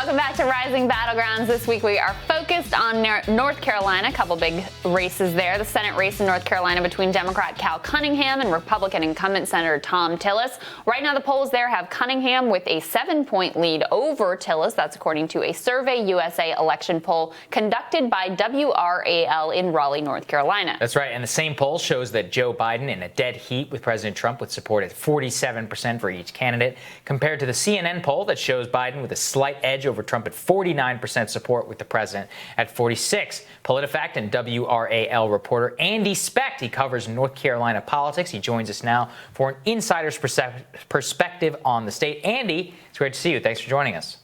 Welcome back to Rising Battlegrounds. This week we are focused on North Carolina. A couple big races there. The Senate race in North Carolina between Democrat Cal Cunningham and Republican incumbent Senator Thom Tillis. Right now the polls there have Cunningham with a 7-point lead over Tillis. That's according to a Survey USA election poll conducted by WRAL in Raleigh, North Carolina. That's right. And the same poll shows that Joe Biden in a dead heat with President Trump with support at 47% for each candidate, compared to the CNN poll that shows Biden with a slight edge over Trump at 49% support with the president at 46%. Politifact and WRAL reporter Andy Specht, he covers North Carolina politics. He joins us now for an insider's perspective on the state. Andy, it's great to see you. Thanks for joining us.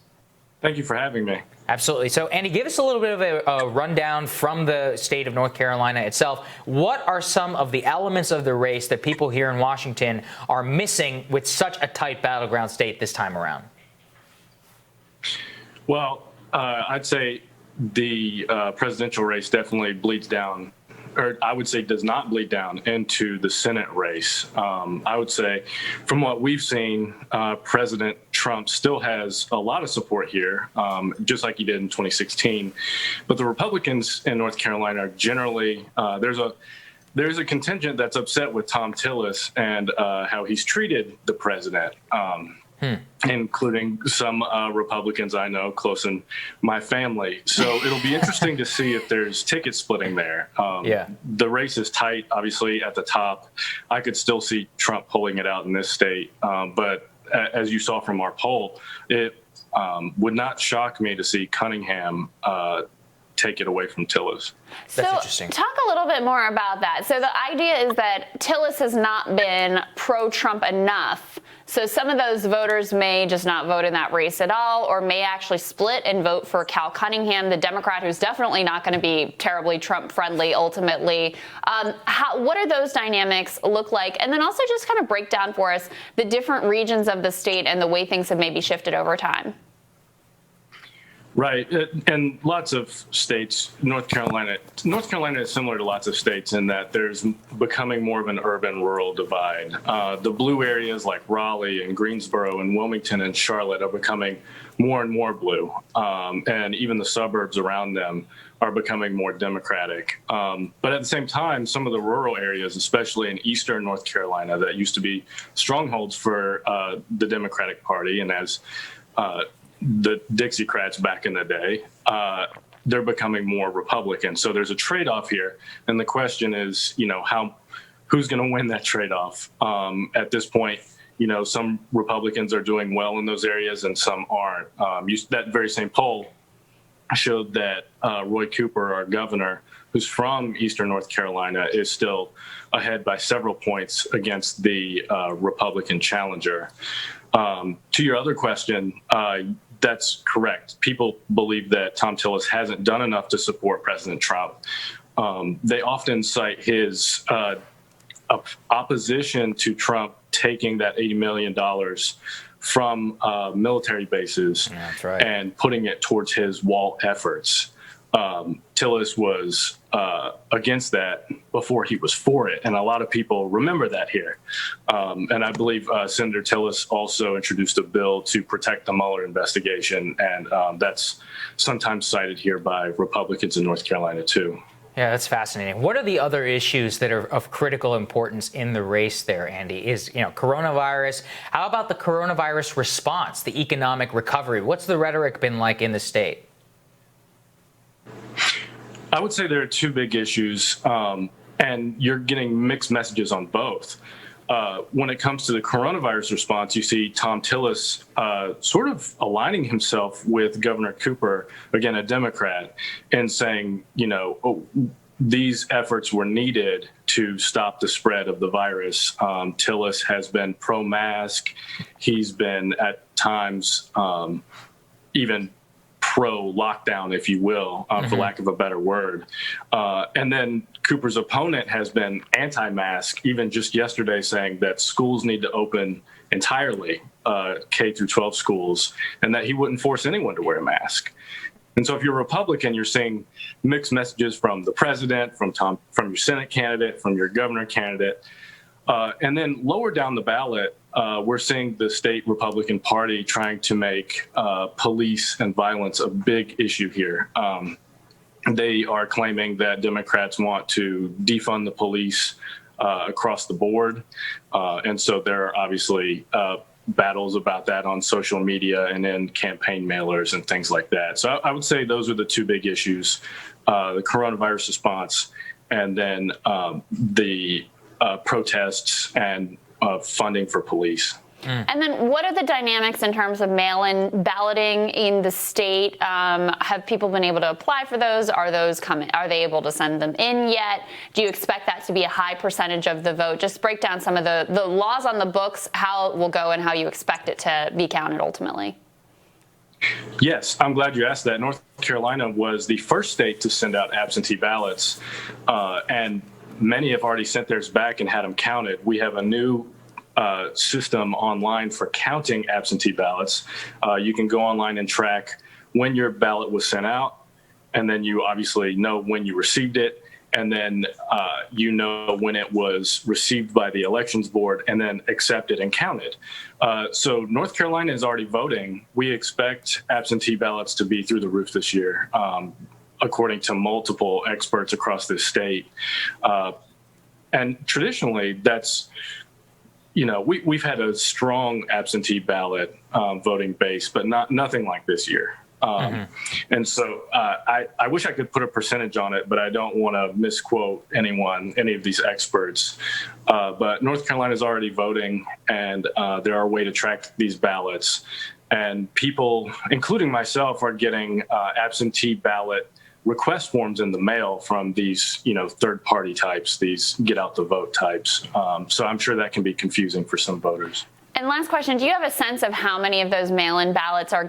Thank you for having me. Absolutely. So, Andy, give us a little bit of a rundown from the state of North Carolina itself. What are some of the elements of the race that people here in Washington are missing with such a tight battleground state this time around? Well, I'd say the presidential race definitely bleeds down, or I would say does not bleed down into the Senate race. I would say from what we've seen, President Trump still has a lot of support here, just like he did in 2016. But the Republicans in North Carolina are generally, there's a contingent that's upset with Thom Tillis and how he's treated the president. Including some Republicans I know close in my family. So it'll be interesting to see if there's ticket splitting there. The race is tight, obviously, at the top. I could still see Trump pulling it out in this state. But as you saw from our poll, it would not shock me to see Cunningham take it away from Tillis. That's interesting. Talk a little bit more about that. So the idea is that Tillis has not been pro-Trump enough. So some of those voters may just not vote in that race at all, or may actually split and vote for Cal Cunningham, the Democrat who's definitely not going to be terribly Trump-friendly ultimately. What are those dynamics look like? And then also just kind of break down for us the different regions of the state and the way things have maybe shifted over time. Right. And lots of states, North Carolina is similar to lots of states in that there's becoming more of an urban-rural divide. The blue areas like Raleigh and Greensboro and Wilmington and Charlotte are becoming more and more blue. And even the suburbs around them are becoming more Democratic. But at the same time, some of the rural areas, especially in eastern North Carolina, that used to be strongholds for the Democratic Party, and as the Dixiecrats back in the day, they're becoming more Republican. So there's a trade-off here. And the question is, who's going to win that trade-off? At this point, some Republicans are doing well in those areas and some aren't. That very same poll showed that Roy Cooper, our governor, who's from eastern North Carolina, is still ahead by several points against the Republican challenger. To your other question, that's correct. People believe that Thom Tillis hasn't done enough to support President Trump. They often cite his opposition to Trump taking that $80 million from military bases and putting it towards his wall efforts. Tillis was against that before he was for it, and a lot of people remember that here. And I believe Senator Tillis also introduced a bill to protect the Mueller investigation, and that's sometimes cited here by Republicans in North Carolina too. Yeah, that's fascinating. What are the other issues that are of critical importance in the race there, Andy? Is, coronavirus. How about the coronavirus response, the economic recovery? What's the rhetoric been like in the state? I would say there are two big issues, and you're getting mixed messages on both. When it comes to the coronavirus response, you see Thom Tillis sort of aligning himself with Governor Cooper, again, a Democrat, and saying, these efforts were needed to stop the spread of the virus. Tillis has been pro-mask. He's been at times even pro-lockdown, if you will, for lack of a better word. And then Cooper's opponent has been anti-mask, even just yesterday saying that schools need to open entirely, K through 12 schools, and that he wouldn't force anyone to wear a mask. And so if you're a Republican, you're seeing mixed messages from the president, from your Senate candidate, from your governor candidate. And then lower down the ballot, we're seeing the state Republican Party trying to make police and violence a big issue here. They are claiming that Democrats want to defund the police across the board. And so there are obviously battles about that on social media and in campaign mailers and things like that. So I would say those are the two big issues, the coronavirus response and then the protests and funding for police. And then what are the dynamics in terms of mail-in balloting in the state? Have people been able to apply for those? Are those coming? Are they able to send them in yet? Do you expect that to be a high percentage of the vote? Just break down some of the laws on the books, how it will go and how you expect it to be counted ultimately. Yes, I'm glad you asked that. North Carolina was the first state to send out absentee ballots, and many have already sent theirs back and had them counted. We have a new system online for counting absentee ballots. You can go online and track when your ballot was sent out, and then you obviously know when you received it, and then you know when it was received by the elections board and then accepted and counted. So North Carolina is already voting. We expect absentee ballots to be through the roof this year, according to multiple experts across this state. And traditionally, that's, you know, we've had a strong absentee ballot voting base, but nothing like this year. And so I wish I could put a percentage on it, but I don't want to misquote any of these experts. But North Carolina is already voting, and there are ways to track these ballots. And people, including myself, are getting absentee ballot request forms in the mail from these, you know, third-party types, these get-out-the-vote types. So I'm sure that can be confusing for some voters. And last question, do you have a sense of how many of those mail-in ballots are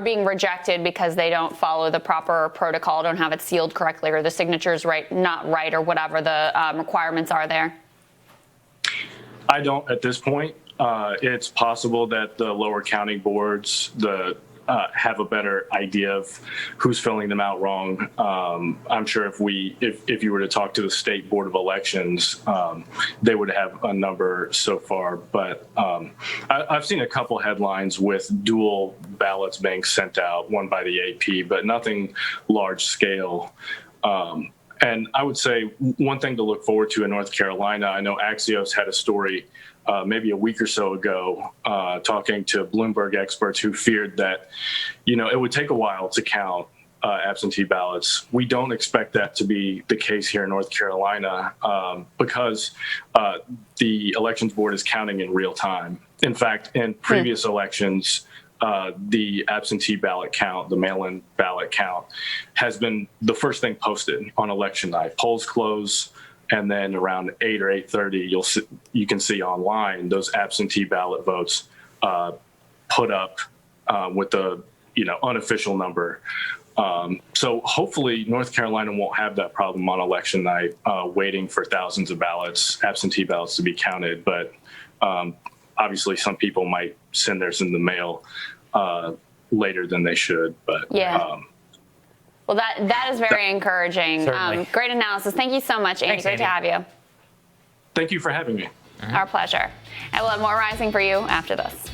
being rejected because they don't follow the proper protocol, don't have it sealed correctly, or the signature's not right, or whatever the requirements are there? I don't at this point. It's possible that the lower county boards, have a better idea of who's filling them out wrong. I'm sure if you were to talk to the state board of elections, they would have a number so far. But I've seen a couple headlines with dual ballots being sent out, one by the AP, but nothing large scale. And I would say one thing to look forward to in North Carolina, I know Axios had a story maybe a week or so ago, talking to Bloomberg experts who feared that, you know, it would take a while to count absentee ballots. We don't expect that to be the case here in North Carolina because the elections board is counting in real time. In fact, in previous elections, the absentee ballot count, the mail-in ballot count, has been the first thing posted on election night. Polls close, and then around 8 or 8:30, you can see online those absentee ballot votes put up with the unofficial number. So hopefully North Carolina won't have that problem on election night, waiting for thousands of ballots, absentee ballots to be counted. But obviously some people might send theirs in the mail later than they should. But yeah. Well, that is very encouraging. Great analysis. Thank you so much, Andy. Thanks, Great Andy. to have you. Thank you for having me. Our pleasure. And we'll have more Rising for you after this.